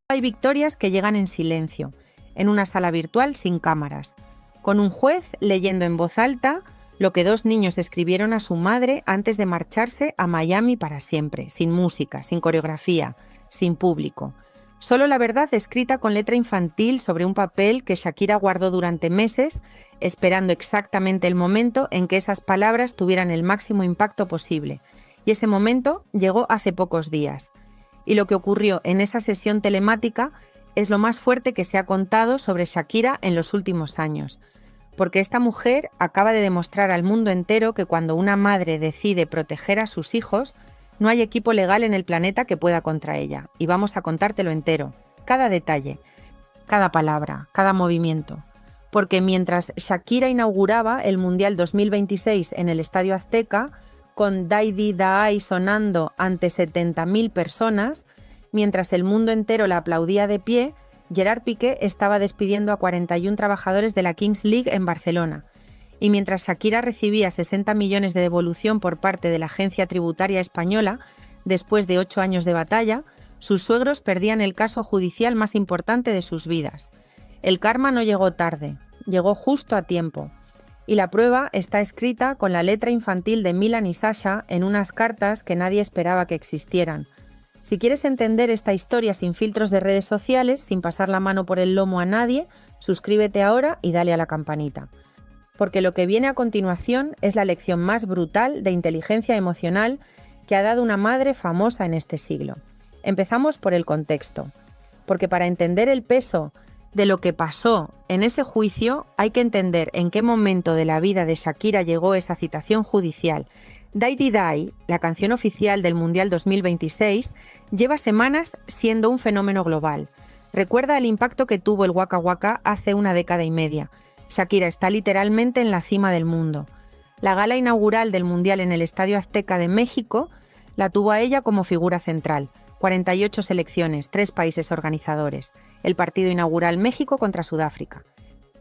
Hay victorias que llegan en silencio, en una sala virtual sin cámaras, con un juez leyendo en voz alta lo que dos niños escribieron a su madre antes de marcharse a Miami para siempre, sin música, sin coreografía, sin público. Solo la verdad escrita con letra infantil sobre un papel que Shakira guardó durante meses, esperando exactamente el momento en que esas palabras tuvieran el máximo impacto posible. Y ese momento llegó hace pocos días. Y lo que ocurrió en esa sesión telemática es lo más fuerte que se ha contado sobre Shakira en los últimos años. Porque esta mujer acaba de demostrar al mundo entero que cuando una madre decide proteger a sus hijos, no hay equipo legal en el planeta que pueda contra ella. Y vamos a contártelo entero, cada detalle, cada palabra, cada movimiento. Porque mientras Shakira inauguraba el Mundial 2026 en el Estadio Azteca, con Dai Di Dai sonando ante 70.000 personas, mientras el mundo entero la aplaudía de pie, Gerard Piqué estaba despidiendo a 41 trabajadores de la Kings League en Barcelona. Y mientras Shakira recibía 60 millones de devolución por parte de la agencia tributaria española, después de 8 años de batalla, sus suegros perdían el caso judicial más importante de sus vidas. El karma no llegó tarde, llegó justo a tiempo. Y la prueba está escrita con la letra infantil de Milan y Sasha en unas cartas que nadie esperaba que existieran. Si quieres entender esta historia sin filtros de redes sociales, sin pasar la mano por el lomo a nadie, suscríbete ahora y dale a la campanita. Porque lo que viene a continuación es la lección más brutal de inteligencia emocional que ha dado una madre famosa en este siglo. Empezamos por el contexto. Porque para entender el peso de lo que pasó en ese juicio, hay que entender en qué momento de la vida de Shakira llegó esa citación judicial. Dai Di Dai, la canción oficial del Mundial 2026, lleva semanas siendo un fenómeno global. Recuerda el impacto que tuvo el Waka Waka hace una década y media. Shakira está literalmente en la cima del mundo. La gala inaugural del Mundial en el Estadio Azteca de México la tuvo a ella como figura central. 48 selecciones, 3 países organizadores. El partido inaugural México contra Sudáfrica.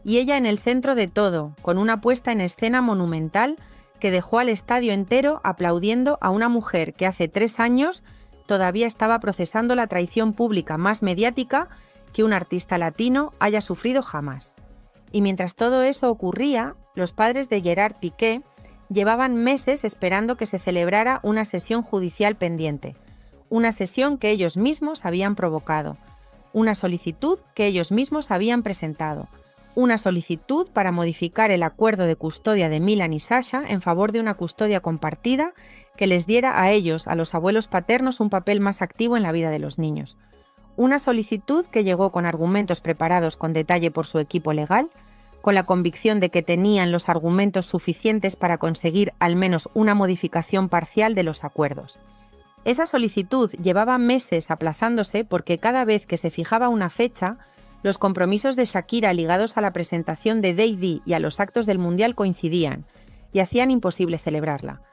Y ella en el centro de todo, con una puesta en escena monumental que dejó al estadio entero aplaudiendo a una mujer que hace 3 años todavía estaba procesando la traición pública más mediática que un artista latino haya sufrido jamás. Y mientras todo eso ocurría, los padres de Gerard Piqué llevaban meses esperando que se celebrara una sesión judicial pendiente. Una sesión que ellos mismos habían provocado, una solicitud que ellos mismos habían presentado, una solicitud para modificar el acuerdo de custodia de Milan y Sasha en favor de una custodia compartida que les diera a ellos, a los abuelos paternos, un papel más activo en la vida de los niños. Una solicitud que llegó con argumentos preparados con detalle por su equipo legal, con la convicción de que tenían los argumentos suficientes para conseguir al menos una modificación parcial de los acuerdos. Esa solicitud llevaba meses aplazándose porque cada vez que se fijaba una fecha, los compromisos de Shakira ligados a la presentación de Dai Di y a los actos del Mundial coincidían y hacían imposible celebrarla.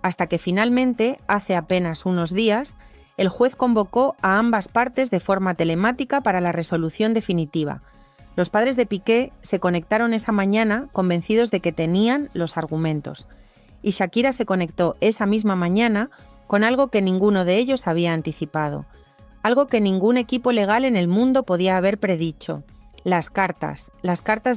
Hasta que finalmente, hace apenas unos días, el juez convocó a ambas partes de forma telemática para la resolución definitiva. Los padres de Piqué se conectaron esa mañana convencidos de que tenían los argumentos. Y Shakira se conectó esa misma mañana con algo que ninguno de ellos había anticipado, algo que ningún equipo legal en el mundo podía haber predicho: las cartas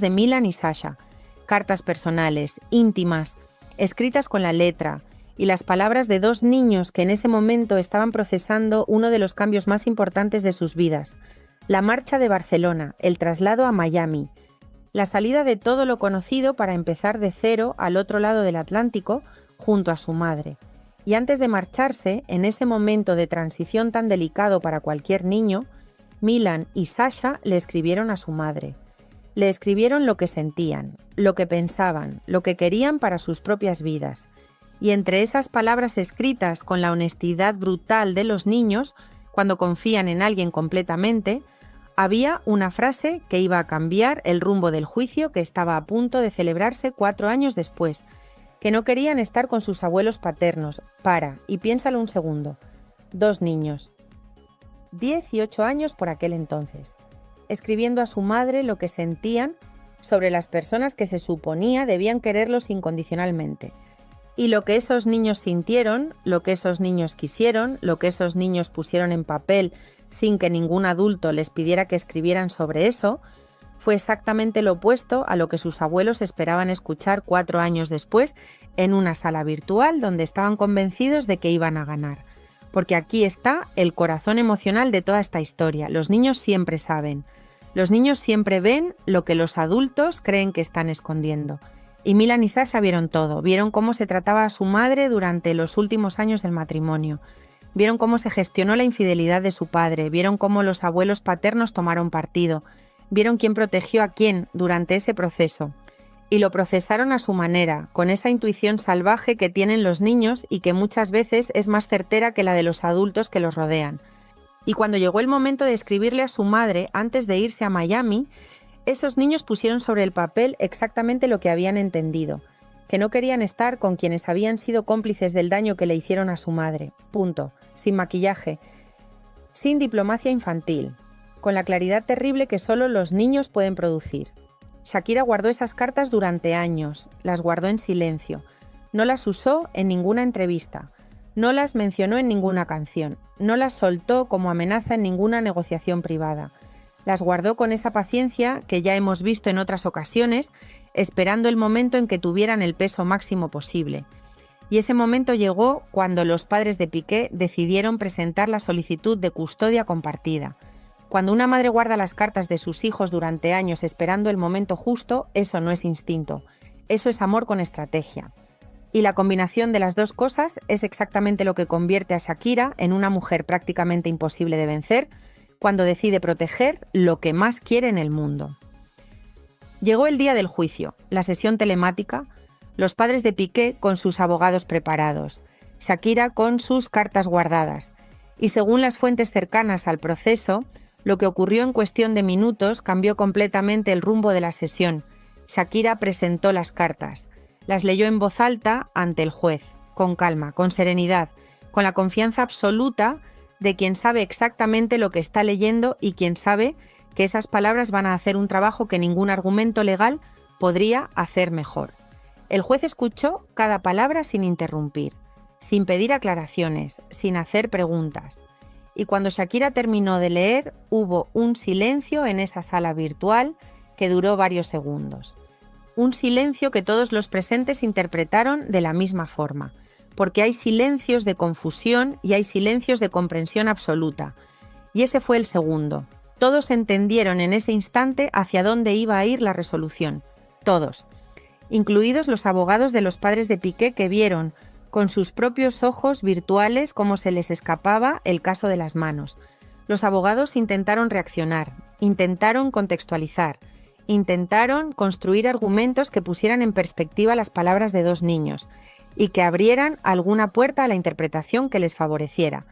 de Milan y Sasha, cartas personales, íntimas, escritas con la letra, y las palabras de 2 niños que en ese momento estaban procesando uno de los cambios más importantes de sus vidas: la marcha de Barcelona, el traslado a Miami, la salida de todo lo conocido para empezar de cero al otro lado del Atlántico junto a su madre. Y antes de marcharse, en ese momento de transición tan delicado para cualquier niño, Milan y Sasha le escribieron a su madre. Le escribieron lo que sentían, lo que pensaban, lo que querían para sus propias vidas. Y entre esas palabras escritas con la honestidad brutal de los niños, cuando confían en alguien completamente, había una frase que iba a cambiar el rumbo del juicio que estaba a punto de celebrarse 4 años después. que no querían estar con sus abuelos paternos. Y piénsalo un segundo. 2 niños, 10 y 8 años por aquel entonces, escribiendo a su madre lo que sentían sobre las personas que se suponía debían quererlos incondicionalmente. Y lo que esos niños sintieron, lo que esos niños quisieron, lo que esos niños pusieron en papel sin que ningún adulto les pidiera que escribieran sobre eso, fue exactamente lo opuesto a lo que sus abuelos esperaban escuchar 4 años después en una sala virtual donde estaban convencidos de que iban a ganar. Porque aquí está el corazón emocional de toda esta historia. Los niños siempre saben. Los niños siempre ven lo que los adultos creen que están escondiendo. Y Milan y Sasha vieron todo. Vieron cómo se trataba a su madre durante los últimos años del matrimonio. Vieron cómo se gestionó la infidelidad de su padre. Vieron cómo los abuelos paternos tomaron partido. Vieron quién protegió a quién durante ese proceso. Y lo procesaron a su manera, con esa intuición salvaje que tienen los niños y que muchas veces es más certera que la de los adultos que los rodean. Y cuando llegó el momento de escribirle a su madre antes de irse a Miami, esos niños pusieron sobre el papel exactamente lo que habían entendido, que no querían estar con quienes habían sido cómplices del daño que le hicieron a su madre. Punto. Sin maquillaje, sin diplomacia infantil, con la claridad terrible que solo los niños pueden producir. Shakira guardó esas cartas durante años, las guardó en silencio, no las usó en ninguna entrevista, no las mencionó en ninguna canción, no las soltó como amenaza en ninguna negociación privada. Las guardó con esa paciencia que ya hemos visto en otras ocasiones, esperando el momento en que tuvieran el peso máximo posible. Y ese momento llegó cuando los padres de Piqué decidieron presentar la solicitud de custodia compartida. Cuando una madre guarda las cartas de sus hijos durante años esperando el momento justo, eso no es instinto, eso es amor con estrategia. Y la combinación de las dos cosas es exactamente lo que convierte a Shakira en una mujer prácticamente imposible de vencer cuando decide proteger lo que más quiere en el mundo. Llegó el día del juicio, la sesión telemática, los padres de Piqué con sus abogados preparados, Shakira con sus cartas guardadas, y según las fuentes cercanas al proceso, lo que ocurrió en cuestión de minutos cambió completamente el rumbo de la sesión. Shakira presentó las cartas, las leyó en voz alta ante el juez, con calma, con serenidad, con la confianza absoluta de quien sabe exactamente lo que está leyendo y quien sabe que esas palabras van a hacer un trabajo que ningún argumento legal podría hacer mejor. El juez escuchó cada palabra sin interrumpir, sin pedir aclaraciones, sin hacer preguntas. Y cuando Shakira terminó de leer, hubo un silencio en esa sala virtual que duró varios segundos. Un silencio que todos los presentes interpretaron de la misma forma, porque hay silencios de confusión y hay silencios de comprensión absoluta. Y ese fue el segundo. Todos entendieron en ese instante hacia dónde iba a ir la resolución. Todos. Incluidos los abogados de los padres de Piqué que vieron con sus propios ojos virtuales cómo se les escapaba el caso de las manos. Los abogados intentaron reaccionar, intentaron contextualizar, intentaron construir argumentos que pusieran en perspectiva las palabras de 2 niños y que abrieran alguna puerta a la interpretación que les favoreciera.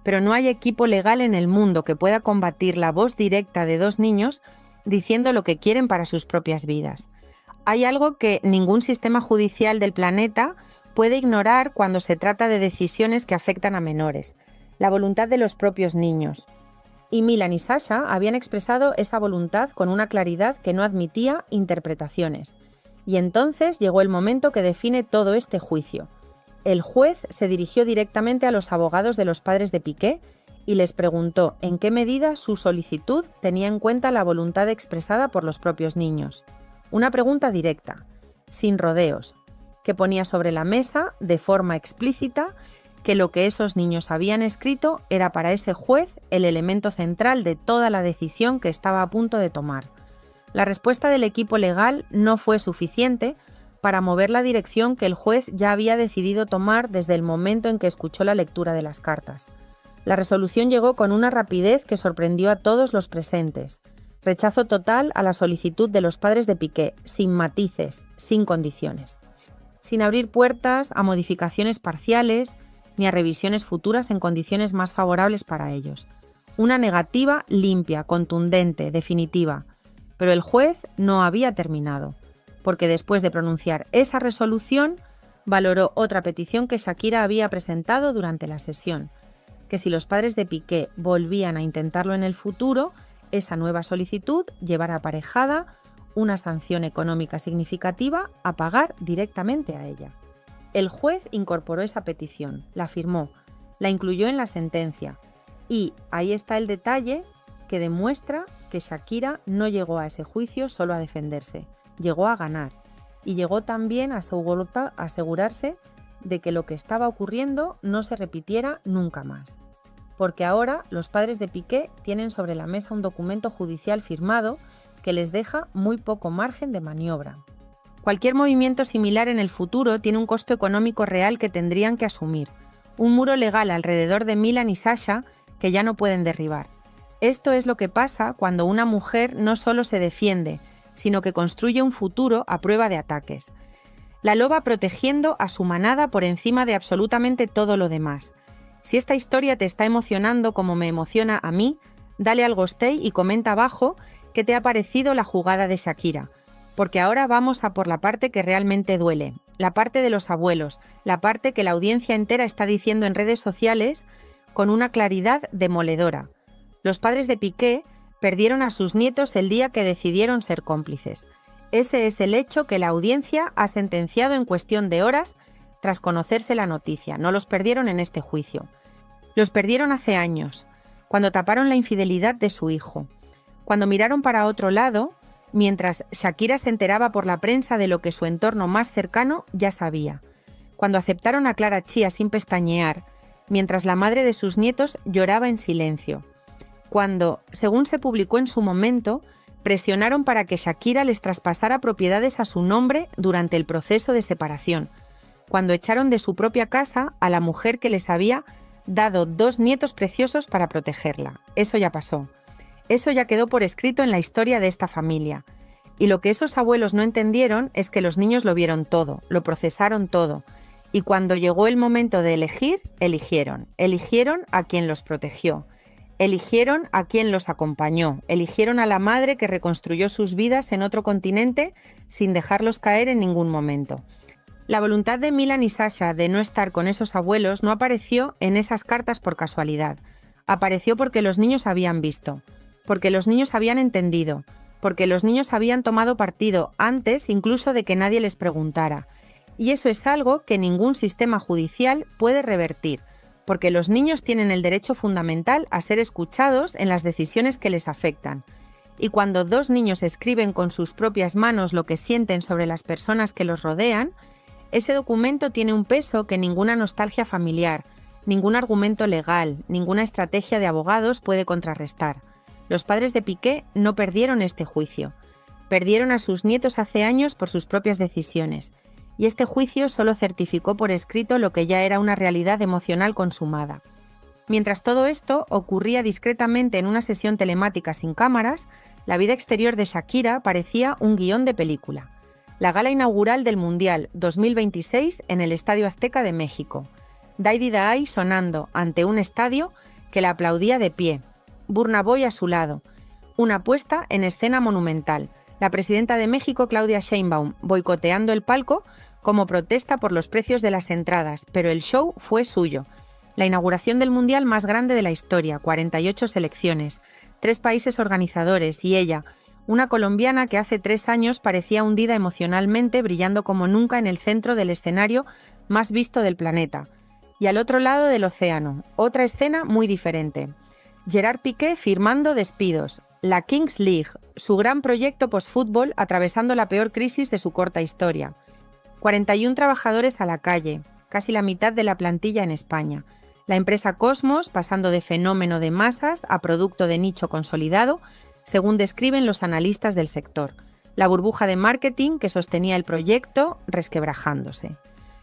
Pero no hay equipo legal en el mundo que pueda combatir la voz directa de 2 niños diciendo lo que quieren para sus propias vidas. Hay algo que ningún sistema judicial del planeta puede ignorar cuando se trata de decisiones que afectan a menores, la voluntad de los propios niños. Y Milan y Sasha habían expresado esa voluntad con una claridad que no admitía interpretaciones. Y entonces llegó el momento que define todo este juicio. El juez se dirigió directamente a los abogados de los padres de Piqué y les preguntó en qué medida su solicitud tenía en cuenta la voluntad expresada por los propios niños. Una pregunta directa, sin rodeos, que ponía sobre la mesa, de forma explícita, que lo que esos niños habían escrito era para ese juez el elemento central de toda la decisión que estaba a punto de tomar. La respuesta del equipo legal no fue suficiente para mover la dirección que el juez ya había decidido tomar desde el momento en que escuchó la lectura de las cartas. La resolución llegó con una rapidez que sorprendió a todos los presentes. Rechazo total a la solicitud de los padres de Piqué, sin matices, sin condiciones. Sin abrir puertas a modificaciones parciales ni a revisiones futuras en condiciones más favorables para ellos. Una negativa limpia, contundente, definitiva. Pero el juez no había terminado, porque después de pronunciar esa resolución, valoró otra petición que Shakira había presentado durante la sesión, que si los padres de Piqué volvían a intentarlo en el futuro, esa nueva solicitud llevara aparejada una sanción económica significativa a pagar directamente a ella. El juez incorporó esa petición, la firmó, la incluyó en la sentencia y ahí está el detalle que demuestra que Shakira no llegó a ese juicio solo a defenderse, llegó a ganar y llegó también a asegurarse de que lo que estaba ocurriendo no se repitiera nunca más. Porque ahora los padres de Piqué tienen sobre la mesa un documento judicial firmado que les deja muy poco margen de maniobra. Cualquier movimiento similar en el futuro tiene un costo económico real que tendrían que asumir, un muro legal alrededor de Milan y Sasha que ya no pueden derribar. Esto es lo que pasa cuando una mujer no solo se defiende, sino que construye un futuro a prueba de ataques. La loba protegiendo a su manada por encima de absolutamente todo lo demás. Si esta historia te está emocionando como me emociona a mí, dale al gostei y comenta abajo qué te ha parecido la jugada de Shakira. Porque ahora vamos a por la parte que realmente duele, la parte de los abuelos, la parte que la audiencia entera está diciendo en redes sociales con una claridad demoledora. Los padres de Piqué perdieron a sus nietos el día que decidieron ser cómplices. Ese es el hecho que la audiencia ha sentenciado en cuestión de horas tras conocerse la noticia. No los perdieron en este juicio. Los perdieron hace años, cuando taparon la infidelidad de su hijo, cuando miraron para otro lado, mientras Shakira se enteraba por la prensa de lo que su entorno más cercano ya sabía, cuando aceptaron a Clara Chía sin pestañear, mientras la madre de sus nietos lloraba en silencio, cuando, según se publicó en su momento, presionaron para que Shakira les traspasara propiedades a su nombre durante el proceso de separación, cuando echaron de su propia casa a la mujer que les había dado 2 nietos preciosos para protegerla. Eso ya pasó. Eso ya quedó por escrito en la historia de esta familia. Y lo que esos abuelos no entendieron es que los niños lo vieron todo, lo procesaron todo. Y cuando llegó el momento de elegir, eligieron. Eligieron a quien los protegió. Eligieron a quien los acompañó. Eligieron a la madre que reconstruyó sus vidas en otro continente sin dejarlos caer en ningún momento. La voluntad de Milan y Sasha de no estar con esos abuelos no apareció en esas cartas por casualidad. Apareció porque los niños habían visto, porque los niños habían entendido, porque los niños habían tomado partido antes incluso de que nadie les preguntara. Y eso es algo que ningún sistema judicial puede revertir, porque los niños tienen el derecho fundamental a ser escuchados en las decisiones que les afectan. Y cuando 2 niños escriben con sus propias manos lo que sienten sobre las personas que los rodean, ese documento tiene un peso que ninguna nostalgia familiar, ningún argumento legal, ninguna estrategia de abogados puede contrarrestar. Los padres de Piqué no perdieron este juicio. Perdieron a sus nietos hace años por sus propias decisiones. Y este juicio solo certificó por escrito lo que ya era una realidad emocional consumada. Mientras todo esto ocurría discretamente en una sesión telemática sin cámaras, la vida exterior de Shakira parecía un guión de película. La gala inaugural del Mundial 2026 en el Estadio Azteca de México. Daddy Day sonando ante un estadio que la aplaudía de pie. Burna Boy a su lado. Una puesta en escena monumental. La presidenta de México, Claudia Sheinbaum, boicoteando el palco como protesta por los precios de las entradas, pero el show fue suyo. La inauguración del Mundial más grande de la historia, 48 selecciones, 3 países organizadores y ella, una colombiana que hace 3 años parecía hundida emocionalmente, brillando como nunca en el centro del escenario más visto del planeta. Y al otro lado del océano, otra escena muy diferente. Gerard Piqué firmando despidos. La Kings League, su gran proyecto post-fútbol atravesando la peor crisis de su corta historia. 41 trabajadores a la calle, casi la mitad de la plantilla en España. La empresa Cosmos pasando de fenómeno de masas a producto de nicho consolidado, según describen los analistas del sector. La burbuja de marketing que sostenía el proyecto resquebrajándose.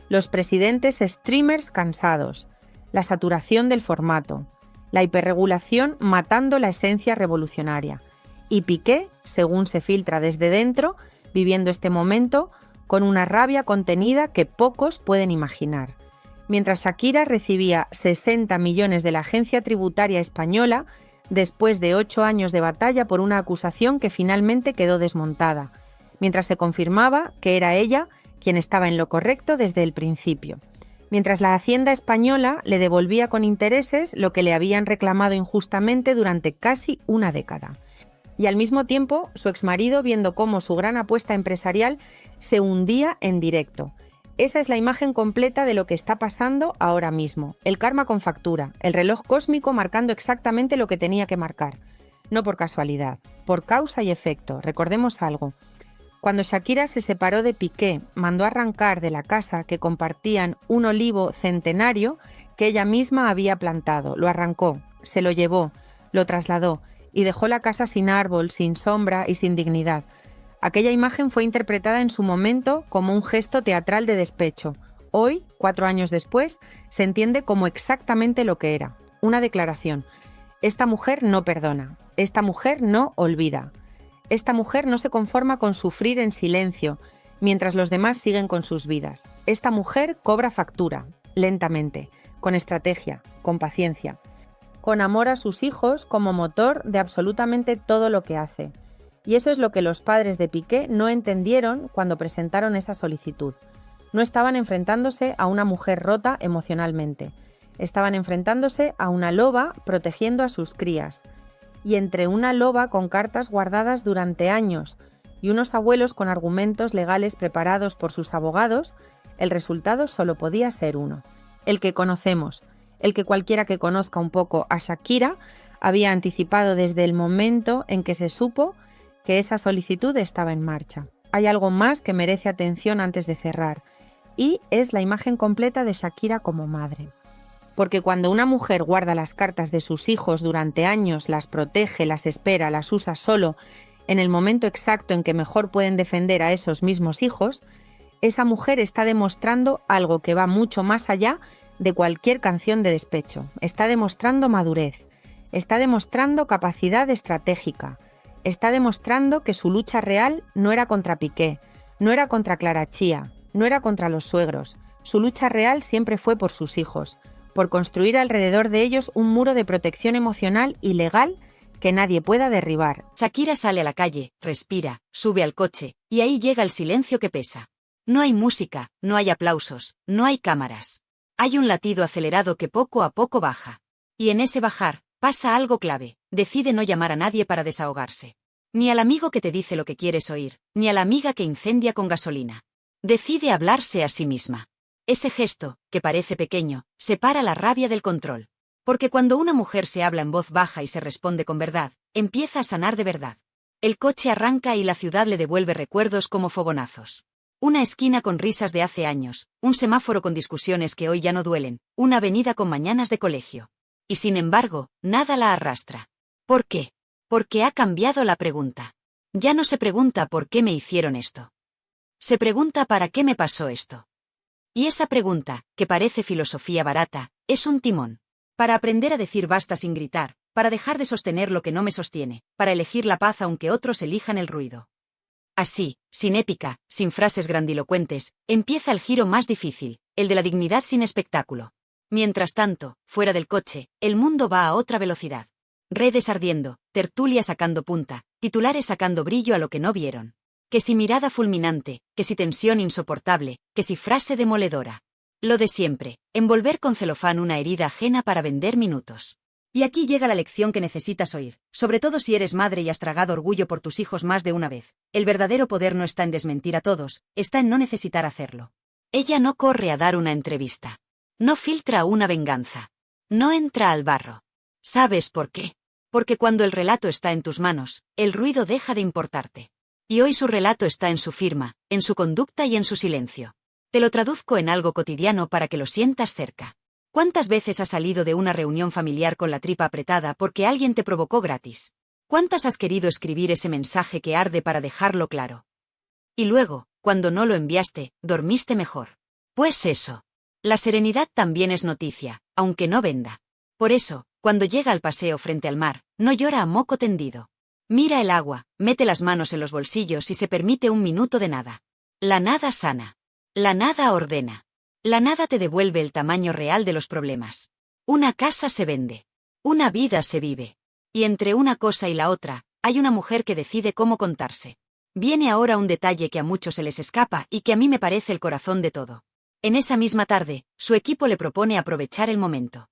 Los presidentes streamers cansados. La saturación del formato. La hiperregulación matando la esencia revolucionaria. Y Piqué, según se filtra desde dentro, viviendo este momento con una rabia contenida que pocos pueden imaginar. Mientras Shakira recibía 60 millones de la agencia tributaria española después de 8 años de batalla por una acusación que finalmente quedó desmontada. Mientras se confirmaba que era ella quien estaba en lo correcto desde el principio, mientras la Hacienda española le devolvía con intereses lo que le habían reclamado injustamente durante casi una década. Y al mismo tiempo, su exmarido viendo cómo su gran apuesta empresarial se hundía en directo. Esa es la imagen completa de lo que está pasando ahora mismo. El karma con factura, el reloj cósmico marcando exactamente lo que tenía que marcar. No por casualidad, por causa y efecto. Recordemos algo. Cuando Shakira se separó de Piqué, mandó arrancar de la casa que compartían un olivo centenario que ella misma había plantado. Lo arrancó, se lo llevó, lo trasladó y dejó la casa sin árbol, sin sombra y sin dignidad. Aquella imagen fue interpretada en su momento como un gesto teatral de despecho. Hoy, 4 años después, se entiende como exactamente lo que era, una declaración. Esta mujer no perdona, esta mujer no olvida. Esta mujer no se conforma con sufrir en silencio, mientras los demás siguen con sus vidas. Esta mujer cobra factura, lentamente, con estrategia, con paciencia, con amor a sus hijos como motor de absolutamente todo lo que hace. Y eso es lo que los padres de Piqué no entendieron cuando presentaron esa solicitud. No estaban enfrentándose a una mujer rota emocionalmente. Estaban enfrentándose a una loba protegiendo a sus crías. Y entre una loba con cartas guardadas durante años y unos abuelos con argumentos legales preparados por sus abogados, el resultado solo podía ser uno. El que conocemos, el que cualquiera que conozca un poco a Shakira había anticipado desde el momento en que se supo que esa solicitud estaba en marcha. Hay algo más que merece atención antes de cerrar, y es la imagen completa de Shakira como madre. Porque cuando una mujer guarda las cartas de sus hijos durante años, las protege, las espera, las usa solo en el momento exacto en que mejor pueden defender a esos mismos hijos, esa mujer está demostrando algo que va mucho más allá de cualquier canción de despecho. Está demostrando madurez, está demostrando capacidad estratégica, está demostrando que su lucha real no era contra Piqué, no era contra Clara Chía, no era contra los suegros. Su lucha real siempre fue por sus hijos, por construir alrededor de ellos un muro de protección emocional y legal que nadie pueda derribar. Shakira sale a la calle, respira, sube al coche, y ahí llega el silencio que pesa. No hay música, no hay aplausos, no hay cámaras. Hay un latido acelerado que poco a poco baja. Y en ese bajar, pasa algo clave. Decide no llamar a nadie para desahogarse. Ni al amigo que te dice lo que quieres oír, ni a la amiga que incendia con gasolina. Decide hablarse a sí misma. Ese gesto, que parece pequeño, separa la rabia del control. Porque cuando una mujer se habla en voz baja y se responde con verdad, empieza a sanar de verdad. El coche arranca y la ciudad le devuelve recuerdos como fogonazos. Una esquina con risas de hace años, un semáforo con discusiones que hoy ya no duelen, una avenida con mañanas de colegio. Y sin embargo, nada la arrastra. ¿Por qué? Porque ha cambiado la pregunta. Ya no se pregunta por qué me hicieron esto. Se pregunta para qué me pasó esto. Y esa pregunta, que parece filosofía barata, es un timón. Para aprender a decir basta sin gritar, para dejar de sostener lo que no me sostiene, para elegir la paz aunque otros elijan el ruido. Así, sin épica, sin frases grandilocuentes, empieza el giro más difícil, el de la dignidad sin espectáculo. Mientras tanto, fuera del coche, el mundo va a otra velocidad. Redes ardiendo, tertulia sacando punta, titulares sacando brillo a lo que no vieron. Que si mirada fulminante, que si tensión insoportable, que si frase demoledora. Lo de siempre, envolver con celofán una herida ajena para vender minutos. Y aquí llega la lección que necesitas oír, sobre todo si eres madre y has tragado orgullo por tus hijos más de una vez. El verdadero poder no está en desmentir a todos, está en no necesitar hacerlo. Ella no corre a dar una entrevista. No filtra una venganza. No entra al barro. ¿Sabes por qué? Porque cuando el relato está en tus manos, el ruido deja de importarte. Y hoy su relato está en su firma, en su conducta y en su silencio. Te lo traduzco en algo cotidiano para que lo sientas cerca. ¿Cuántas veces has salido de una reunión familiar con la tripa apretada porque alguien te provocó gratis? ¿Cuántas has querido escribir ese mensaje que arde para dejarlo claro? Y luego, cuando no lo enviaste, dormiste mejor. Pues eso. La serenidad también es noticia, aunque no venda. Por eso, cuando llega al paseo frente al mar, no llora a moco tendido. Mira el agua, mete las manos en los bolsillos y se permite un minuto de nada. La nada sana. La nada ordena. La nada te devuelve el tamaño real de los problemas. Una casa se vende. Una vida se vive. Y entre una cosa y la otra, hay una mujer que decide cómo contarse. Viene ahora un detalle que a muchos se les escapa y que a mí me parece el corazón de todo. En esa misma tarde, su equipo le propone aprovechar el momento.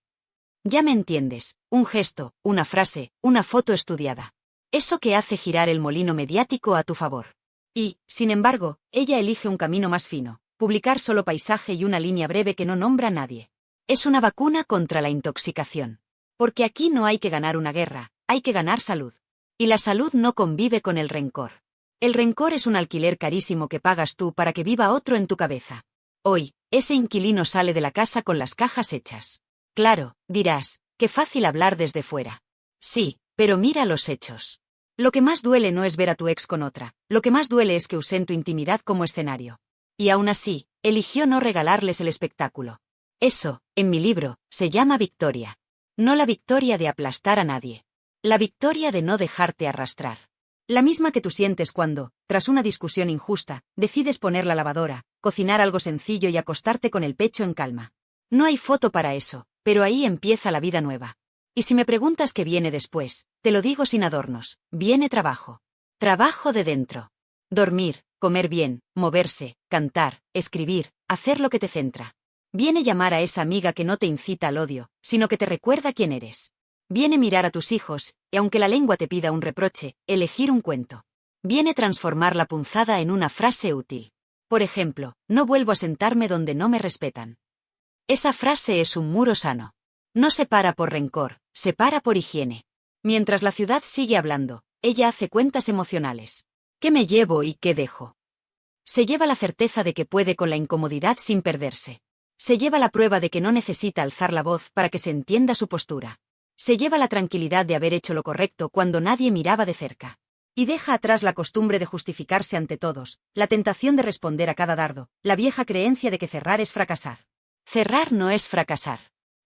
Ya me entiendes, un gesto, una frase, una foto estudiada. Eso que hace girar el molino mediático a tu favor. Y, sin embargo, ella elige un camino más fino, publicar solo paisaje y una línea breve que no nombra a nadie. Es una vacuna contra la intoxicación. Porque aquí no hay que ganar una guerra, hay que ganar salud. Y la salud no convive con el rencor. El rencor es un alquiler carísimo que pagas tú para que viva otro en tu cabeza. Hoy, ese inquilino sale de la casa con las cajas hechas. Claro, dirás, qué fácil hablar desde fuera. Sí, pero mira los hechos. Lo que más duele no es ver a tu ex con otra, lo que más duele es que usen tu intimidad como escenario. Y aún así, eligió no regalarles el espectáculo. Eso, en mi libro, se llama victoria. No la victoria de aplastar a nadie. La victoria de no dejarte arrastrar. La misma que tú sientes cuando, tras una discusión injusta, decides poner la lavadora, cocinar algo sencillo y acostarte con el pecho en calma. No hay foto para eso, pero ahí empieza la vida nueva. Y si me preguntas qué viene después, te lo digo sin adornos, viene trabajo. Trabajo de dentro. Dormir, comer bien, moverse, cantar, escribir, hacer lo que te centra. Viene llamar a esa amiga que no te incita al odio, sino que te recuerda quién eres. Viene mirar a tus hijos, y aunque la lengua te pida un reproche, elegir un cuento. Viene transformar la punzada en una frase útil. Por ejemplo, no vuelvo a sentarme donde no me respetan. Esa frase es un muro sano. No se para por rencor, se para por higiene. Mientras la ciudad sigue hablando, ella hace cuentas emocionales. ¿Qué me llevo y qué dejo? Se lleva la certeza de que puede con la incomodidad sin perderse. Se lleva la prueba de que no necesita alzar la voz para que se entienda su postura. Se lleva la tranquilidad de haber hecho lo correcto cuando nadie miraba de cerca. Y deja atrás la costumbre de justificarse ante todos, la tentación de responder a cada dardo, la vieja creencia de que cerrar es fracasar. Cerrar no es fracasar.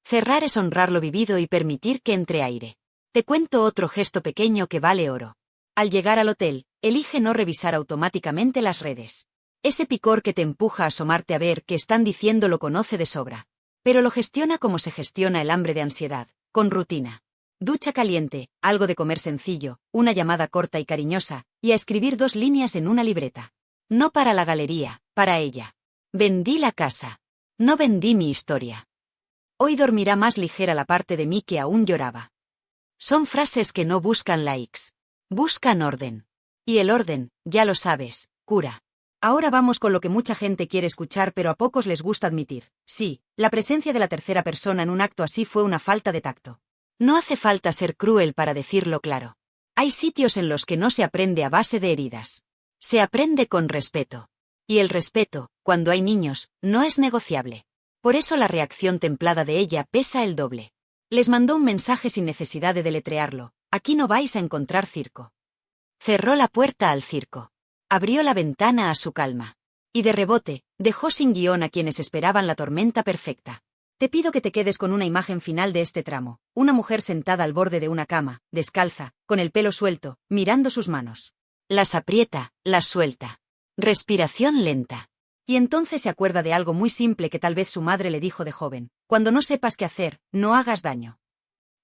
Cerrar es honrar lo vivido y permitir que entre aire. Te cuento otro gesto pequeño que vale oro. Al llegar al hotel, elige no revisar automáticamente las redes. Ese picor que te empuja a asomarte a ver qué están diciendo lo conoce de sobra. Pero lo gestiona como se gestiona el hambre de ansiedad. Con rutina. Ducha caliente, algo de comer sencillo, una llamada corta y cariñosa, y a escribir 2 líneas en una libreta. No para la galería, para ella. Vendí la casa. No vendí mi historia. Hoy dormirá más ligera la parte de mí que aún lloraba. Son frases que no buscan likes. Buscan orden. Y el orden, ya lo sabes, cura. Ahora vamos con lo que mucha gente quiere escuchar pero a pocos les gusta admitir. Sí, la presencia de la tercera persona en un acto así fue una falta de tacto. No hace falta ser cruel para decirlo claro. Hay sitios en los que no se aprende a base de heridas. Se aprende con respeto. Y el respeto, cuando hay niños, no es negociable. Por eso la reacción templada de ella pesa el doble. Les mandó un mensaje sin necesidad de deletrearlo. Aquí no vais a encontrar circo. Cerró la puerta al circo. Abrió la ventana a su calma. Y de rebote, dejó sin guión a quienes esperaban la tormenta perfecta. Te pido que te quedes con una imagen final de este tramo. Una mujer sentada al borde de una cama, descalza, con el pelo suelto, mirando sus manos. Las aprieta, las suelta. Respiración lenta. Y entonces se acuerda de algo muy simple que tal vez su madre le dijo de joven. Cuando no sepas qué hacer, no hagas daño.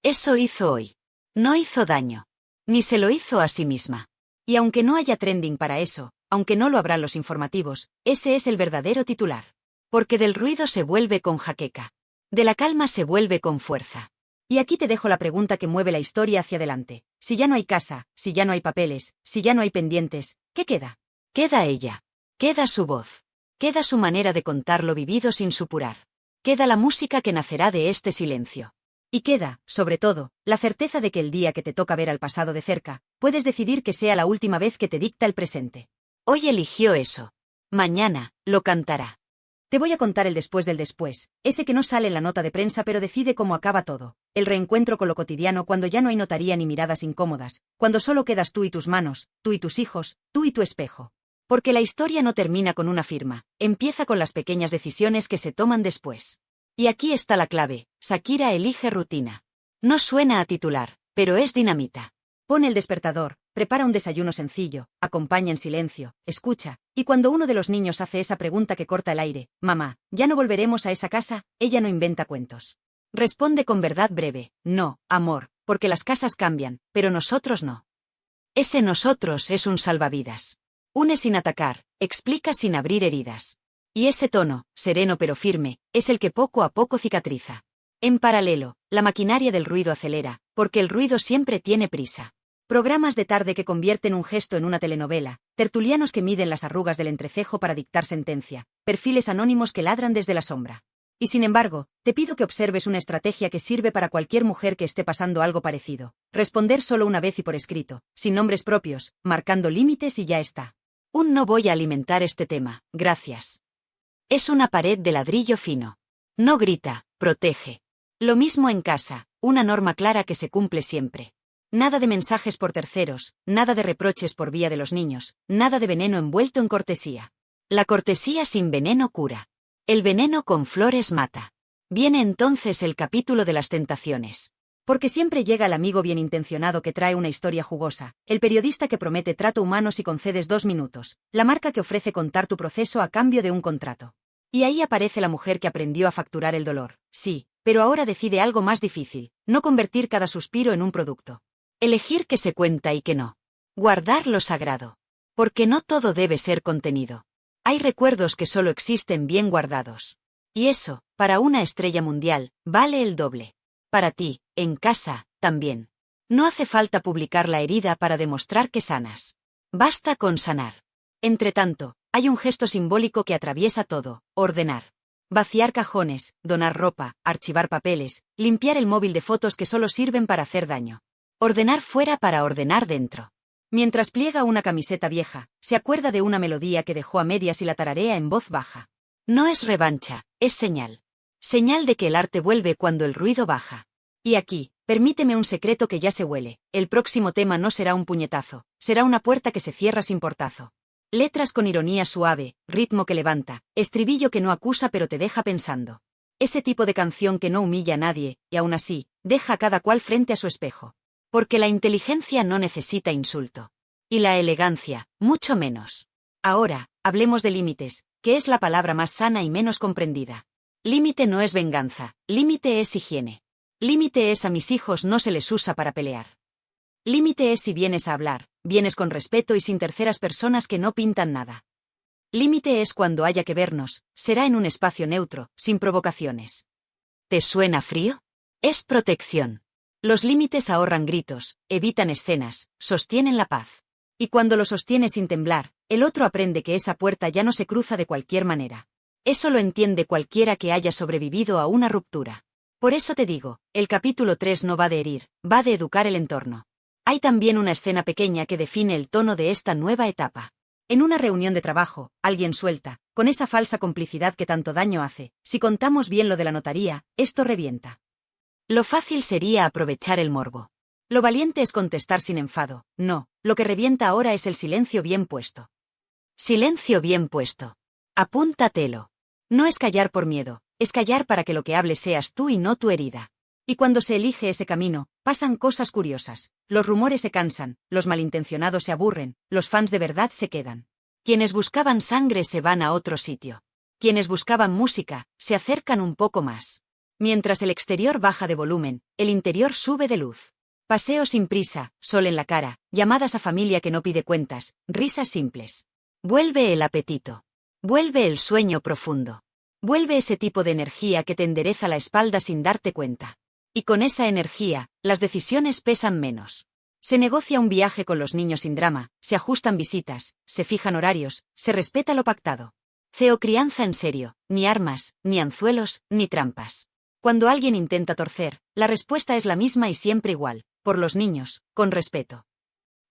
Eso hizo hoy. No hizo daño. Ni se lo hizo a sí misma. Y aunque no haya trending para eso, aunque no lo habrán los informativos, ese es el verdadero titular. Porque del ruido se vuelve con jaqueca. De la calma se vuelve con fuerza. Y aquí te dejo la pregunta que mueve la historia hacia adelante. Si ya no hay casa, si ya no hay papeles, si ya no hay pendientes, ¿qué queda? Queda ella. Queda su voz. Queda su manera de contar lo vivido sin supurar. Queda la música que nacerá de este silencio. Y queda, sobre todo, la certeza de que el día que te toca ver al pasado de cerca, puedes decidir que sea la última vez que te dicta el presente. Hoy eligió eso. Mañana, lo cantará. Te voy a contar el después del después, ese que no sale en la nota de prensa pero decide cómo acaba todo, el reencuentro con lo cotidiano cuando ya no hay notaría ni miradas incómodas, cuando solo quedas tú y tus manos, tú y tus hijos, tú y tu espejo. Porque la historia no termina con una firma, empieza con las pequeñas decisiones que se toman después. Y aquí está la clave, Shakira elige rutina. No suena a titular, pero es dinamita. Pone el despertador, prepara un desayuno sencillo, acompaña en silencio, escucha, y cuando uno de los niños hace esa pregunta que corta el aire, «Mamá, ¿ya no volveremos a esa casa?», ella no inventa cuentos. Responde con verdad breve, «No, amor, porque las casas cambian, pero nosotros no». Ese nosotros es un salvavidas. Une sin atacar, explica sin abrir heridas. Y ese tono, sereno pero firme, es el que poco a poco cicatriza. En paralelo, la maquinaria del ruido acelera, porque el ruido siempre tiene prisa. Programas de tarde que convierten un gesto en una telenovela, tertulianos que miden las arrugas del entrecejo para dictar sentencia, perfiles anónimos que ladran desde la sombra. Y sin embargo, te pido que observes una estrategia que sirve para cualquier mujer que esté pasando algo parecido. Responder solo una vez y por escrito, sin nombres propios, marcando límites y ya está. No voy a alimentar este tema, gracias. Es una pared de ladrillo fino. No grita, protege. Lo mismo en casa, una norma clara que se cumple siempre. Nada de mensajes por terceros, nada de reproches por vía de los niños, nada de veneno envuelto en cortesía. La cortesía sin veneno cura. El veneno con flores mata. Viene entonces el capítulo de las tentaciones. Porque siempre llega el amigo bien intencionado que trae una historia jugosa, el periodista que promete trato humano si concedes 2 minutos, la marca que ofrece contar tu proceso a cambio de un contrato. Y ahí aparece la mujer que aprendió a facturar el dolor, sí, pero ahora decide algo más difícil, no convertir cada suspiro en un producto. Elegir qué se cuenta y qué no. Guardar lo sagrado. Porque no todo debe ser contenido. Hay recuerdos que solo existen bien guardados. Y eso, para una estrella mundial, vale el doble. Para ti, en casa, también. No hace falta publicar la herida para demostrar que sanas. Basta con sanar. Entretanto, hay un gesto simbólico que atraviesa todo: ordenar. Vaciar cajones, donar ropa, archivar papeles, limpiar el móvil de fotos que solo sirven para hacer daño. Ordenar fuera para ordenar dentro. Mientras pliega una camiseta vieja, se acuerda de una melodía que dejó a medias y la tararea en voz baja. No es revancha, es señal. Señal de que el arte vuelve cuando el ruido baja. Y aquí, permíteme un secreto que ya se huele: el próximo tema no será un puñetazo, será una puerta que se cierra sin portazo. Letras con ironía suave, ritmo que levanta, estribillo que no acusa pero te deja pensando. Ese tipo de canción que no humilla a nadie, y aún así, deja a cada cual frente a su espejo. Porque la inteligencia no necesita insulto. Y la elegancia, mucho menos. Ahora, hablemos de límites, que es la palabra más sana y menos comprendida. Límite no es venganza, límite es higiene. Límite es: a mis hijos no se les usa para pelear. Límite es: si vienes a hablar, vienes con respeto y sin terceras personas que no pintan nada. Límite es: cuando haya que vernos, será en un espacio neutro, sin provocaciones. ¿Te suena frío? Es protección. Los límites ahorran gritos, evitan escenas, sostienen la paz. Y cuando lo sostiene sin temblar, el otro aprende que esa puerta ya no se cruza de cualquier manera. Eso lo entiende cualquiera que haya sobrevivido a una ruptura. Por eso te digo, el capítulo 3 no va de herir, va de educar el entorno. Hay también una escena pequeña que define el tono de esta nueva etapa. En una reunión de trabajo, alguien suelta, con esa falsa complicidad que tanto daño hace: si contamos bien lo de la notaría, esto revienta. Lo fácil sería aprovechar el morbo. Lo valiente es contestar sin enfado: no, lo que revienta ahora es el silencio bien puesto. Silencio bien puesto. Apúntatelo. No es callar por miedo, es callar para que lo que hables seas tú y no tu herida. Y cuando se elige ese camino, pasan cosas curiosas. Los rumores se cansan, los malintencionados se aburren, los fans de verdad se quedan. Quienes buscaban sangre se van a otro sitio. Quienes buscaban música, se acercan un poco más. Mientras el exterior baja de volumen, el interior sube de luz. Paseo sin prisa, sol en la cara, llamadas a familia que no pide cuentas, risas simples. Vuelve el apetito. Vuelve el sueño profundo. Vuelve ese tipo de energía que te endereza la espalda sin darte cuenta. Y con esa energía, las decisiones pesan menos. Se negocia un viaje con los niños sin drama, se ajustan visitas, se fijan horarios, se respeta lo pactado. Crianza en serio, ni armas, ni anzuelos, ni trampas. Cuando alguien intenta torcer, la respuesta es la misma y siempre igual: por los niños, con respeto.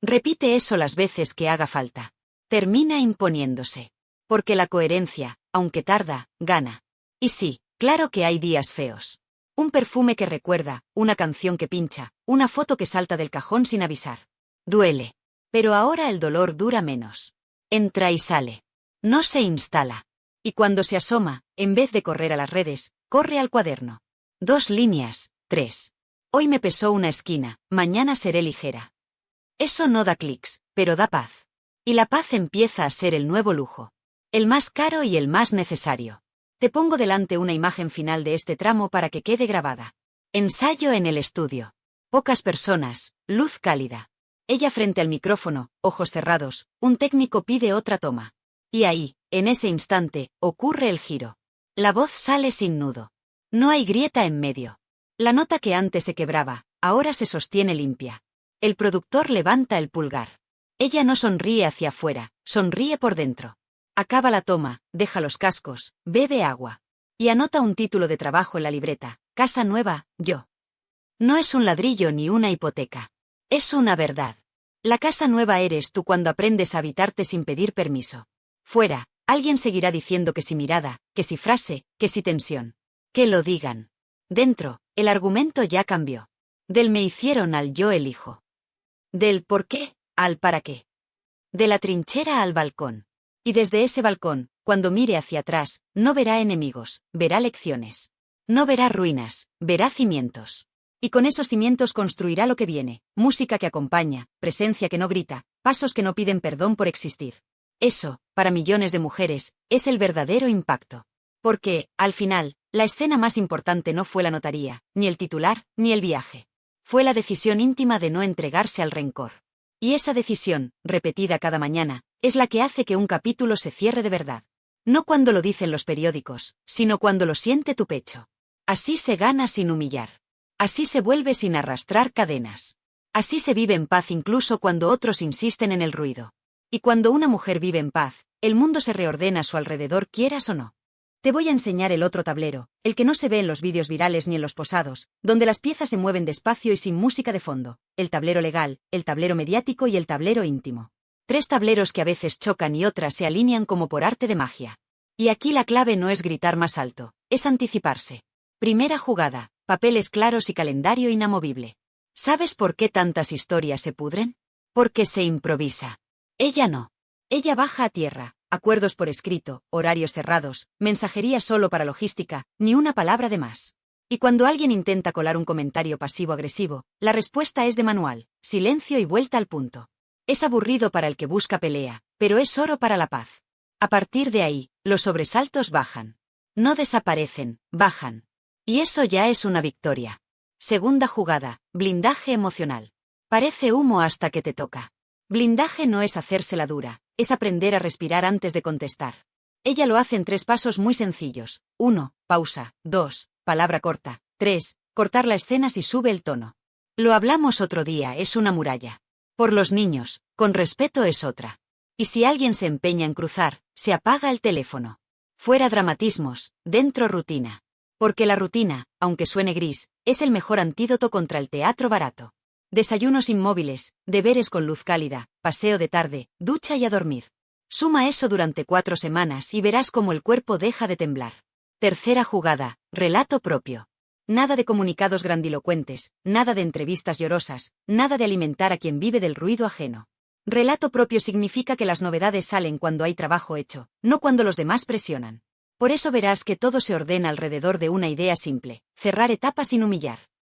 Repite eso las veces que haga falta. Termina imponiéndose. Porque la coherencia, aunque tarda, gana. Y sí, claro que hay días feos. Un perfume que recuerda, una canción que pincha, una foto que salta del cajón sin avisar. Duele. Pero ahora el dolor dura menos. Entra y sale. No se instala. Y cuando se asoma, en vez de correr a las redes, corre al cuaderno. 2 líneas, 3. Hoy me pesó una esquina, mañana seré ligera. Eso no da clics, pero da paz. Y la paz empieza a ser el nuevo lujo. El más caro y el más necesario. Te pongo delante una imagen final de este tramo para que quede grabada. Ensayo en el estudio. Pocas personas, luz cálida. Ella frente al micrófono, ojos cerrados, un técnico pide otra toma. Y ahí, en ese instante, ocurre el giro. La voz sale sin nudo. No hay grieta en medio. La nota que antes se quebraba, ahora se sostiene limpia. El productor levanta el pulgar. Ella no sonríe hacia afuera, sonríe por dentro. Acaba la toma, deja los cascos, bebe agua. Y anota un título de trabajo en la libreta: Casa nueva, yo. No es un ladrillo ni una hipoteca. Es una verdad. La casa nueva eres tú cuando aprendes a habitarte sin pedir permiso. Fuera, alguien seguirá diciendo que si mirada, que si frase, que si tensión. Que lo digan. Dentro, el argumento ya cambió. Del me hicieron al yo elijo. Del por qué al para qué. De la trinchera al balcón. Y desde ese balcón, cuando mire hacia atrás, no verá enemigos, verá lecciones. No verá ruinas, verá cimientos. Y con esos cimientos construirá lo que viene: música que acompaña, presencia que no grita, pasos que no piden perdón por existir. Eso, para millones de mujeres, es el verdadero impacto. Porque, al final, la escena más importante no fue la notaría, ni el titular, ni el viaje. Fue la decisión íntima de no entregarse al rencor. Y esa decisión, repetida cada mañana, es la que hace que un capítulo se cierre de verdad. No cuando lo dicen los periódicos, sino cuando lo siente tu pecho. Así se gana sin humillar. Así se vuelve sin arrastrar cadenas. Así se vive en paz incluso cuando otros insisten en el ruido. Y cuando una mujer vive en paz, el mundo se reordena a su alrededor, quieras o no. Te voy a enseñar el otro tablero, el que no se ve en los vídeos virales ni en los posados, donde las piezas se mueven despacio y sin música de fondo: el tablero legal, el tablero mediático y el tablero íntimo. 3 tableros que a veces chocan y otras se alinean como por arte de magia. Y aquí la clave no es gritar más alto, es anticiparse. Primera jugada: papeles claros y calendario inamovible. ¿Sabes por qué tantas historias se pudren? Porque se improvisa. Ella no. Ella baja a tierra. Acuerdos por escrito, horarios cerrados, mensajería solo para logística, ni una palabra de más. Y cuando alguien intenta colar un comentario pasivo-agresivo, la respuesta es de manual: silencio y vuelta al punto. Es aburrido para el que busca pelea, pero es oro para la paz. A partir de ahí, los sobresaltos bajan. No desaparecen, bajan. Y eso ya es una victoria. Segunda jugada: blindaje emocional. Parece humo hasta que te toca. Blindaje no es hacérsela dura, es aprender a respirar antes de contestar. Ella lo hace en 3 pasos muy sencillos: 1, pausa; 2, palabra corta; 3, cortar la escena si sube el tono. Lo hablamos otro día, es una muralla. Por los niños, con respeto es otra. Y si alguien se empeña en cruzar, se apaga el teléfono. Fuera dramatismos, dentro rutina. Porque la rutina, aunque suene gris, es el mejor antídoto contra el teatro barato. Desayunos inmóviles, deberes con luz cálida, paseo de tarde, ducha y a dormir. Suma eso durante 4 semanas y verás cómo el cuerpo deja de temblar. Tercera jugada: relato propio. Nada de comunicados grandilocuentes, nada de entrevistas llorosas, nada de alimentar a quien vive del ruido ajeno. Relato propio significa que las novedades salen cuando hay trabajo hecho, no cuando los demás presionan. Por eso verás que todo se ordena alrededor de una idea simple: cerrar etapas sin humillar.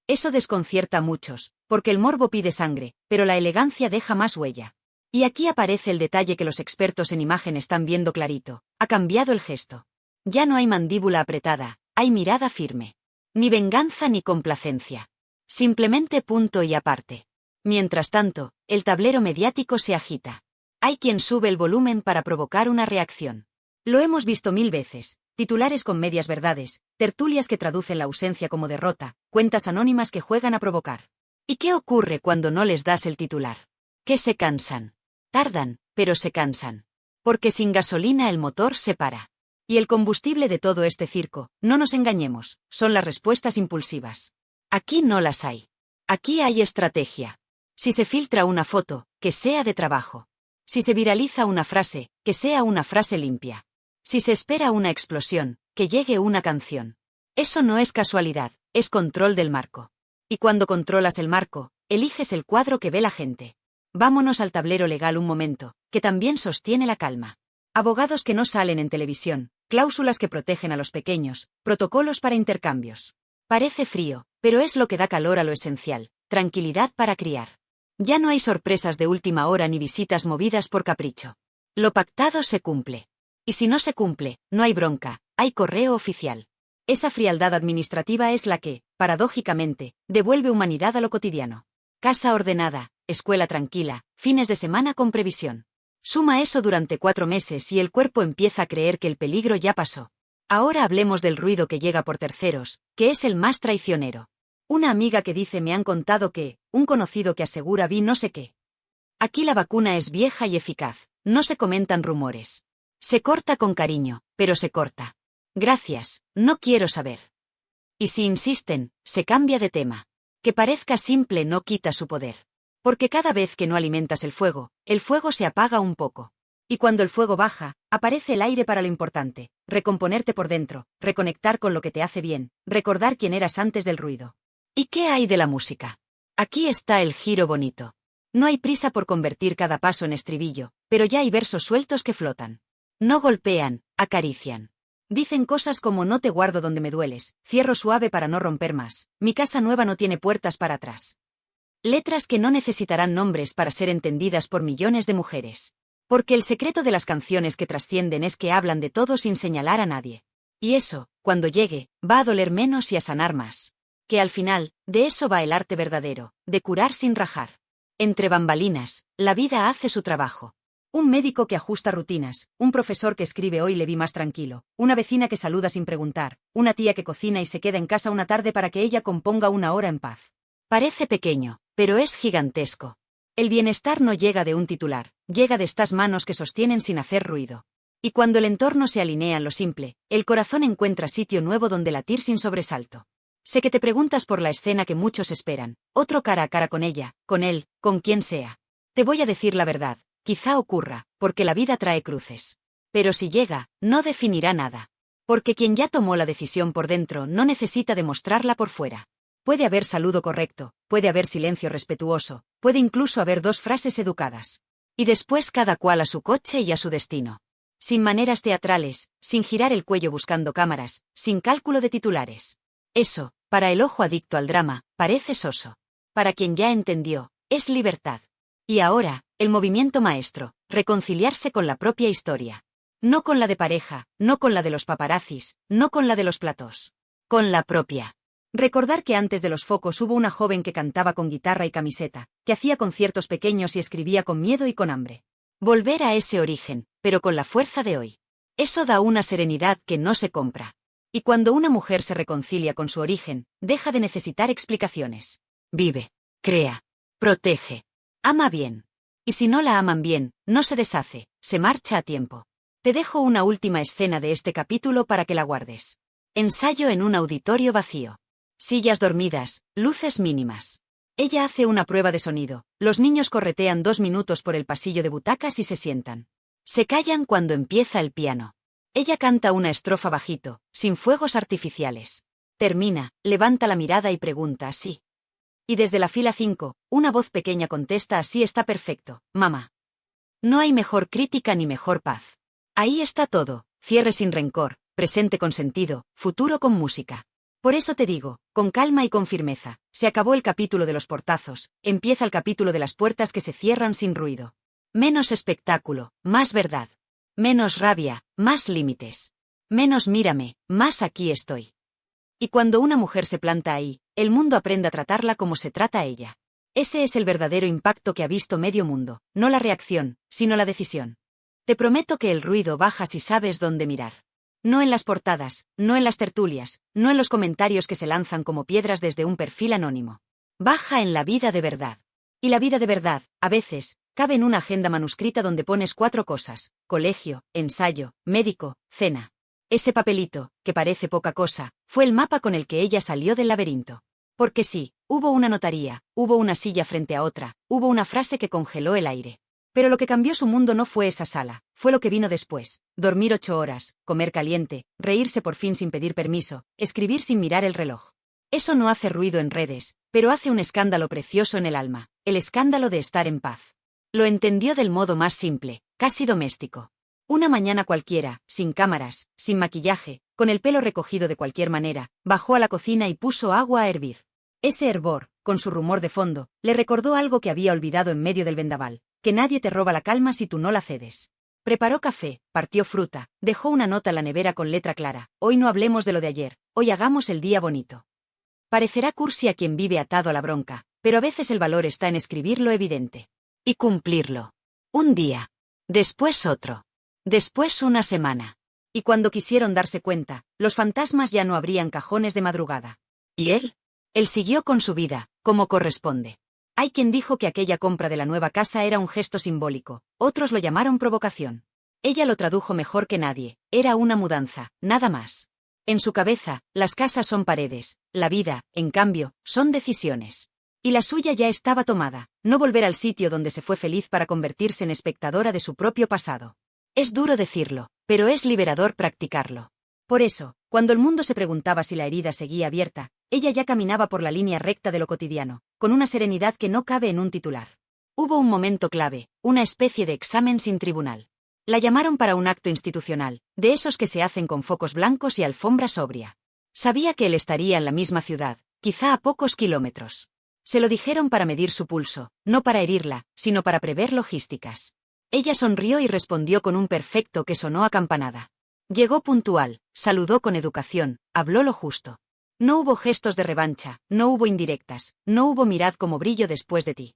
Eso desconcierta a muchos, porque el morbo pide sangre, pero la elegancia deja más huella. Y aquí aparece el detalle que los expertos en imagen están viendo clarito: ha cambiado el gesto. Ya no hay mandíbula apretada, hay mirada firme. Ni venganza ni complacencia. Simplemente punto y aparte. Mientras tanto, el tablero mediático se agita. Hay quien sube el volumen para provocar una reacción. Lo hemos visto 1000 veces. Titulares con medias verdades, tertulias que traducen la ausencia como derrota, cuentas anónimas que juegan a provocar. ¿Y qué ocurre cuando no les das el titular? Que se cansan. Tardan, pero se cansan. Porque sin gasolina el motor se para. Y el combustible de todo este circo, no nos engañemos, son las respuestas impulsivas. Aquí no las hay. Aquí hay estrategia. Si se filtra una foto, que sea de trabajo. Si se viraliza una frase, que sea una frase limpia. Si se espera una explosión, que llegue una canción. Eso no es casualidad, es control del marco. Y cuando controlas el marco, eliges el cuadro que ve la gente. Vámonos al tablero legal un momento, que también sostiene la calma. Abogados que no salen en televisión, cláusulas que protegen a los pequeños, protocolos para intercambios. Parece frío, pero es lo que da calor a lo esencial: tranquilidad para criar. Ya no hay sorpresas de última hora ni visitas movidas por capricho. Lo pactado se cumple. Y si no se cumple, no hay bronca, hay correo oficial. Esa frialdad administrativa es la que, paradójicamente, devuelve humanidad a lo cotidiano. Casa ordenada, escuela tranquila, fines de semana con previsión. Suma eso durante 4 meses y el cuerpo empieza a creer que el peligro ya pasó. Ahora hablemos del ruido que llega por terceros, que es el más traicionero. Una amiga que dice me han contado que, un conocido que asegura vi no sé qué. Aquí la vacuna es vieja y eficaz, no se comentan rumores. Se corta con cariño, pero se corta. Gracias, no quiero saber. Y si insisten, se cambia de tema. Que parezca simple no quita su poder. Porque cada vez que no alimentas el fuego se apaga un poco. Y cuando el fuego baja, aparece el aire para lo importante, recomponerte por dentro, reconectar con lo que te hace bien, recordar quién eras antes del ruido. ¿Y qué hay de la música? Aquí está el giro bonito. No hay prisa por convertir cada paso en estribillo, pero ya hay versos sueltos que flotan. No golpean, acarician. Dicen cosas como no te guardo donde me dueles, cierro suave para no romper más, mi casa nueva no tiene puertas para atrás. Letras que no necesitarán nombres para ser entendidas por millones de mujeres. Porque el secreto de las canciones que trascienden es que hablan de todo sin señalar a nadie. Y eso, cuando llegue, va a doler menos y a sanar más. Que al final, de eso va el arte verdadero, de curar sin rajar. Entre bambalinas, la vida hace su trabajo. Un médico que ajusta rutinas, un profesor que escribe hoy le vi más tranquilo, una vecina que saluda sin preguntar, una tía que cocina y se queda en casa una tarde para que ella componga una hora en paz. Parece pequeño, pero es gigantesco. El bienestar no llega de un titular, llega de estas manos que sostienen sin hacer ruido. Y cuando el entorno se alinea en lo simple, el corazón encuentra sitio nuevo donde latir sin sobresalto. Sé que te preguntas por la escena que muchos esperan, otro cara a cara con ella, con él, con quien sea. Te voy a decir la verdad, quizá ocurra, porque la vida trae cruces. Pero si llega, no definirá nada. Porque quien ya tomó la decisión por dentro no necesita demostrarla por fuera. Puede haber saludo correcto, puede haber silencio respetuoso, puede incluso haber 2 frases educadas. Y después cada cual a su coche y a su destino. Sin maneras teatrales, sin girar el cuello buscando cámaras, sin cálculo de titulares. Eso, para el ojo adicto al drama, parece soso. Para quien ya entendió, es libertad. Y ahora, el movimiento maestro, reconciliarse con la propia historia. No con la de pareja, no con la de los paparazzis, no con la de los platós. Con la propia. Recordar que antes de los focos hubo una joven que cantaba con guitarra y camiseta, que hacía conciertos pequeños y escribía con miedo y con hambre. Volver a ese origen, pero con la fuerza de hoy. Eso da una serenidad que no se compra. Y cuando una mujer se reconcilia con su origen, deja de necesitar explicaciones. Vive, crea, protege, ama bien. Y si no la aman bien, no se deshace, se marcha a tiempo. Te dejo una última escena de este capítulo para que la guardes. Ensayo en un auditorio vacío. Sillas dormidas, luces mínimas. Ella hace una prueba de sonido, los niños corretean 2 minutos por el pasillo de butacas y se sientan. Se callan cuando empieza el piano. Ella canta una estrofa bajito, sin fuegos artificiales. Termina, levanta la mirada y pregunta así. Y desde la fila 5, una voz pequeña contesta así está perfecto, mamá. No hay mejor crítica ni mejor paz. Ahí está todo, cierre sin rencor, presente con sentido, futuro con música. Por eso te digo, con calma y con firmeza, se acabó el capítulo de los portazos, empieza el capítulo de las puertas que se cierran sin ruido. Menos espectáculo, más verdad. Menos rabia, más límites. Menos mírame, más aquí estoy. Y cuando una mujer se planta ahí, el mundo aprende a tratarla como se trata a ella. Ese es el verdadero impacto que ha visto medio mundo, no la reacción, sino la decisión. Te prometo que el ruido baja si sabes dónde mirar. No en las portadas, no en las tertulias, no en los comentarios que se lanzan como piedras desde un perfil anónimo. Baja en la vida de verdad. Y la vida de verdad, a veces, cabe en una agenda manuscrita donde pones 4 cosas: colegio, ensayo, médico, cena. Ese papelito, que parece poca cosa, fue el mapa con el que ella salió del laberinto. Porque sí, hubo una notaría, hubo una silla frente a otra, hubo una frase que congeló el aire. Pero lo que cambió su mundo no fue esa sala, fue lo que vino después. Dormir 8 horas, comer caliente, reírse por fin sin pedir permiso, escribir sin mirar el reloj. Eso no hace ruido en redes, pero hace un escándalo precioso en el alma, el escándalo de estar en paz. Lo entendió del modo más simple, casi doméstico. Una mañana cualquiera, sin cámaras, sin maquillaje, con el pelo recogido de cualquier manera, bajó a la cocina y puso agua a hervir. Ese hervor, con su rumor de fondo, le recordó algo que había olvidado en medio del vendaval, que nadie te roba la calma si tú no la cedes. Preparó café, partió fruta, dejó una nota en la nevera con letra clara: hoy no hablemos de lo de ayer, hoy hagamos el día bonito. Parecerá cursi a quien vive atado a la bronca, pero a veces el valor está en escribir lo evidente. Y cumplirlo. Un día. Después otro. Después una semana. Y cuando quisieron darse cuenta, los fantasmas ya no abrían cajones de madrugada. ¿Y él? Él siguió con su vida, como corresponde. Hay quien dijo que aquella compra de la nueva casa era un gesto simbólico, otros lo llamaron provocación. Ella lo tradujo mejor que nadie, era una mudanza, nada más. En su cabeza, las casas son paredes, la vida, en cambio, son decisiones. Y la suya ya estaba tomada, no volver al sitio donde se fue feliz para convertirse en espectadora de su propio pasado. Es duro decirlo, pero es liberador practicarlo. Por eso, cuando el mundo se preguntaba si la herida seguía abierta, ella ya caminaba por la línea recta de lo cotidiano, con una serenidad que no cabe en un titular. Hubo un momento clave, una especie de examen sin tribunal. La llamaron para un acto institucional, de esos que se hacen con focos blancos y alfombra sobria. Sabía que él estaría en la misma ciudad, quizá a pocos kilómetros. Se lo dijeron para medir su pulso, no para herirla, sino para prever logísticas. Ella sonrió y respondió con un perfecto que sonó a campanada. Llegó puntual, saludó con educación, habló lo justo. No hubo gestos de revancha, no hubo indirectas, no hubo mirad como brillo después de ti.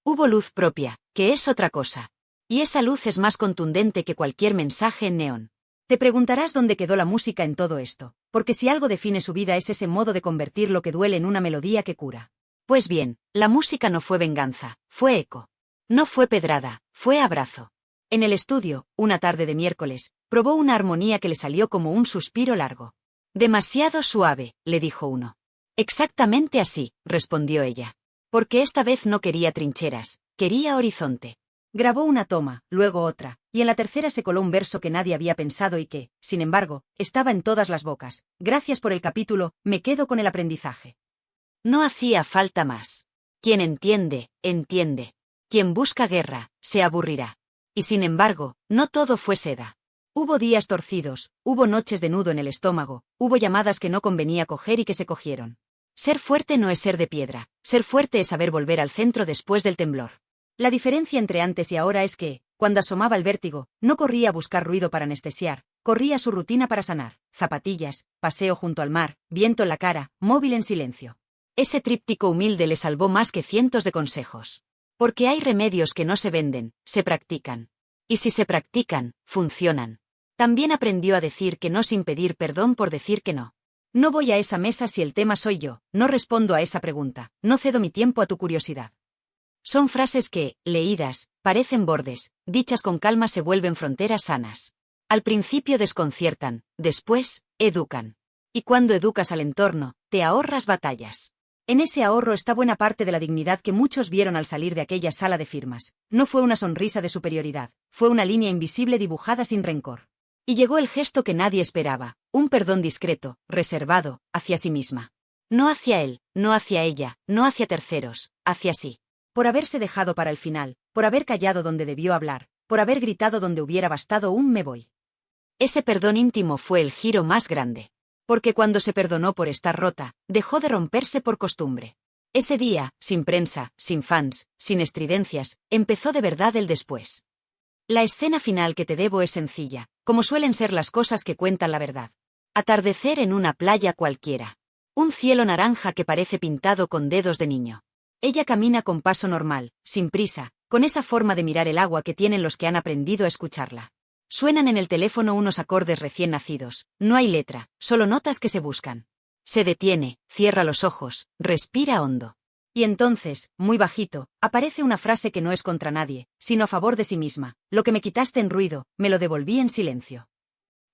Hubo luz propia, que es otra cosa. Y esa luz es más contundente que cualquier mensaje en neón. Te preguntarás dónde quedó la música en todo esto, porque si algo define su vida es ese modo de convertir lo que duele en una melodía que cura. Pues bien, la música no fue venganza, fue eco. No fue pedrada, fue abrazo. En el estudio, una tarde de miércoles, probó una armonía que le salió como un suspiro largo. Demasiado suave, le dijo uno. Exactamente así, respondió ella. Porque esta vez no quería trincheras, quería horizonte. Grabó una toma, luego otra, y en la tercera se coló un verso que nadie había pensado y que, sin embargo, estaba en todas las bocas. Gracias por el capítulo, me quedo con el aprendizaje. No hacía falta más. Quien entiende, entiende. Quien busca guerra, se aburrirá. Y sin embargo, no todo fue seda. Hubo días torcidos, hubo noches de nudo en el estómago, hubo llamadas que no convenía coger y que se cogieron. Ser fuerte no es ser de piedra, ser fuerte es saber volver al centro después del temblor. La diferencia entre antes y ahora es que, cuando asomaba el vértigo, no corría a buscar ruido para anestesiar, corría a su rutina para sanar, zapatillas, paseo junto al mar, viento en la cara, móvil en silencio. Ese tríptico humilde le salvó más que cientos de consejos. Porque hay remedios que no se venden, se practican. Y si se practican, funcionan. También aprendió a decir que no sin pedir perdón por decir que no. No voy a esa mesa si el tema soy yo, no respondo a esa pregunta, no cedo mi tiempo a tu curiosidad. Son frases que, leídas, parecen bordes, dichas con calma se vuelven fronteras sanas. Al principio desconciertan, después, educan. Y cuando educas al entorno, te ahorras batallas. En ese ahorro está buena parte de la dignidad que muchos vieron al salir de aquella sala de firmas. No fue una sonrisa de superioridad, fue una línea invisible dibujada sin rencor. Y llegó el gesto que nadie esperaba, un perdón discreto, reservado, hacia sí misma. No hacia él, no hacia ella, no hacia terceros, hacia sí. Por haberse dejado para el final, por haber callado donde debió hablar, por haber gritado donde hubiera bastado un me voy. Ese perdón íntimo fue el giro más grande. Porque cuando se perdonó por estar rota, dejó de romperse por costumbre. Ese día, sin prensa, sin fans, sin estridencias, empezó de verdad el después. La escena final que te debo es sencilla, como suelen ser las cosas que cuentan la verdad. Atardecer en una playa cualquiera. Un cielo naranja que parece pintado con dedos de niño. Ella camina con paso normal, sin prisa, con esa forma de mirar el agua que tienen los que han aprendido a escucharla. Suenan en el teléfono unos acordes recién nacidos, no hay letra, solo notas que se buscan. Se detiene, cierra los ojos, respira hondo. Y entonces, muy bajito, aparece una frase que no es contra nadie, sino a favor de sí misma. Lo que me quitaste en ruido, me lo devolví en silencio.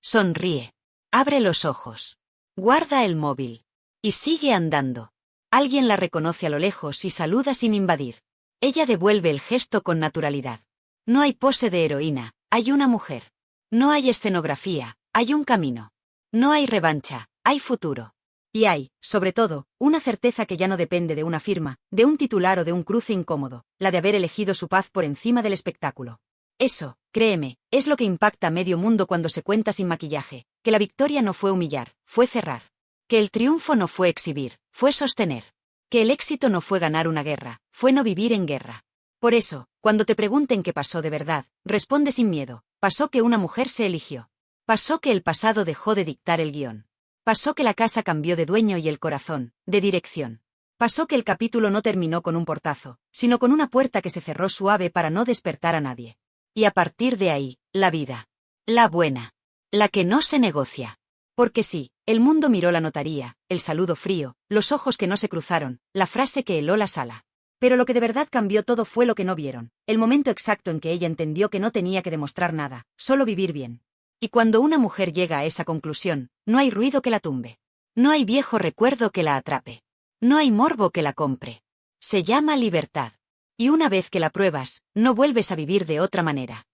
Sonríe. Abre los ojos. Guarda el móvil. Y sigue andando. Alguien la reconoce a lo lejos y saluda sin invadir. Ella devuelve el gesto con naturalidad. No hay pose de heroína. Hay una mujer. No hay escenografía, hay un camino. No hay revancha, hay futuro. Y hay, sobre todo, una certeza que ya no depende de una firma, de un titular o de un cruce incómodo, la de haber elegido su paz por encima del espectáculo. Eso, créeme, es lo que impacta a medio mundo cuando se cuenta sin maquillaje, que la victoria no fue humillar, fue cerrar. Que el triunfo no fue exhibir, fue sostener. Que el éxito no fue ganar una guerra, fue no vivir en guerra. Por eso, cuando te pregunten qué pasó de verdad, responde sin miedo. Pasó que una mujer se eligió. Pasó que el pasado dejó de dictar el guión. Pasó que la casa cambió de dueño y el corazón, de dirección. Pasó que el capítulo no terminó con un portazo, sino con una puerta que se cerró suave para no despertar a nadie. Y a partir de ahí, la vida. La buena. La que no se negocia. Porque sí, el mundo miró la notaría, el saludo frío, los ojos que no se cruzaron, la frase que heló la sala. Pero lo que de verdad cambió todo fue lo que no vieron, el momento exacto en que ella entendió que no tenía que demostrar nada, solo vivir bien. Y cuando una mujer llega a esa conclusión, no hay ruido que la tumbe. No hay viejo recuerdo que la atrape. No hay morbo que la compre. Se llama libertad. Y una vez que la pruebas, no vuelves a vivir de otra manera.